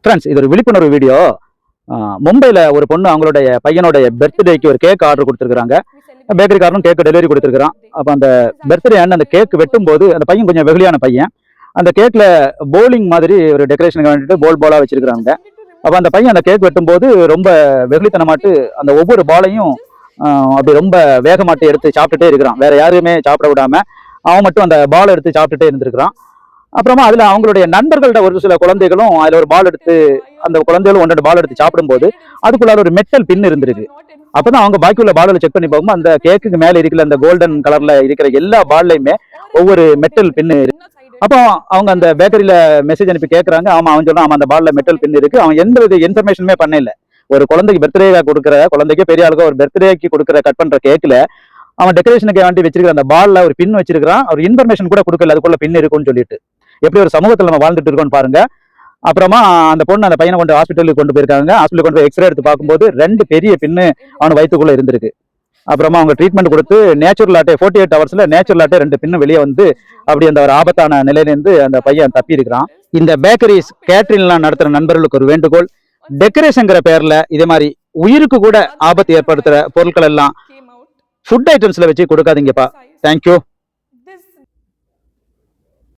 Friends, இது ஒரு விழிப்புணர்வு வீடியோ. மும்பையில் ஒரு பொண்ணு அவங்களுடைய பையனுடைய பர்த்டேக்கு ஒரு கேக் ஆர்டர் கொடுத்துருக்காங்க. பேக்கரிக்காரனும் கேக் டெலிவரி கொடுத்துருக்கான். அப்போ அந்த பர்த்டே அந்த கேக் வெட்டும் போது அந்த பையன் கொஞ்சம் வெகுளியான பையன். அந்த கேக்கில் போலிங் மாதிரி ஒரு டெக்கரேஷனுக்கு வேண்டிட்டு போலாக வச்சிருக்காங்க. அப்போ அந்த பையன் அந்த கேக் வெட்டும் போது ரொம்ப வெகுளித்தனமாட்டு அந்த ஒவ்வொரு பாலையும் அப்படி ரொம்ப வேகமாட்டு எடுத்து சாப்பிட்டுட்டே இருக்கிறான். வேற யாருமே சாப்பிட விடாம அவன் மட்டும் அந்த பால் எடுத்து சாப்பிட்டுட்டே இருந்திருக்கிறான். அப்புறமா அதுல அவங்களுடைய நண்பர்கள்ட்ட ஒரு சில குழந்தைகளும் அதுல ஒரு பால் எடுத்து அந்த குழந்தைகளும் 1-2 பால் எடுத்து சாப்பிடும்போது அதுக்குள்ளார ஒரு மெட்டல் பின் இருந்திருக்கு. அப்பதான் அவங்க பாக்கி உள்ள பாலில் செக் பண்ணி பார்க்கும்போது அந்த கேக்குக்கு மேல இருக்கிற அந்த கோல்டன் கலர்ல இருக்கிற எல்லா பால்லையுமே ஒவ்வொரு மெட்டல் பின்னு இருக்கு. அப்போ அவங்க அந்த பேக்கரியில மெசேஜ் அனுப்பி கேட்கறாங்க. அவன் சொல்றான், ஆமா அந்த பால்ல மெட்டல் பின் இருக்கு. அவன் எந்த வித இன்ஃபர்மேஷனுமே பண்ண இல்லை. ஒரு குழந்தைக்கு பர்த்டே கொடுக்குற குழந்தைக்கு பெரிய ஆளுக்கு ஒரு பர்த்டேக்கு கொடுக்குற கட் பண்ற கேக்ல அவன் டெக்கரேஷனுக்கு வேண்டி வச்சிருக்கிற அந்த பால்ல ஒரு பின் வச்சிருக்கான். ஒரு இன்ஃபர்மேஷன் கூட கொடுக்கல அதுக்குள்ள பின் இருக்குன்னு சொல்லிட்டு. எப்படி ஒரு சமூகத்தில் நம்ம வாழ்ந்துட்டு இருக்கோம்னு பாருங்க. அப்புறமா அந்த பொண்ணு அந்த பையனை கொண்டு ஹாஸ்பிட்டலுக்கு கொண்டு போயிருக்காங்க. ஹாஸ்பிட்டலுக்கு கொண்டு போய் எக்ஸ்ரே எடுத்து பார்க்கும்போது 2 பெரிய பின்னு அவன் வயிற்றுக்குள்ள இருந்திருக்கு. அப்புறமா அவங்க ட்ரீட்மெண்ட் கொடுத்து நேச்சுரல் ஆட்டே 48 ஹவர்ஸ்ல நேச்சுரல் ஆட்டே 2 பின்னு வெளியே வந்து அப்படி அந்த ஒரு ஆபத்தான நிலையிலிருந்து அந்த பையன் தப்பி இருக்கிறான். இந்த பேக்கரிஸ் கேட்டரிங்லாம் நடத்துற நண்பர்களுக்கு ஒரு வேண்டுகோள், டெக்கரேஷன்ங்கிற பேர்ல இதே மாதிரி உயிருக்கு கூட ஆபத்து ஏற்படுத்துற பொருட்கள் எல்லாம் ஃபுட் ஐட்டம்ஸ்ல வச்சு கொடுக்காதீங்கப்பா. தேங்க்யூ.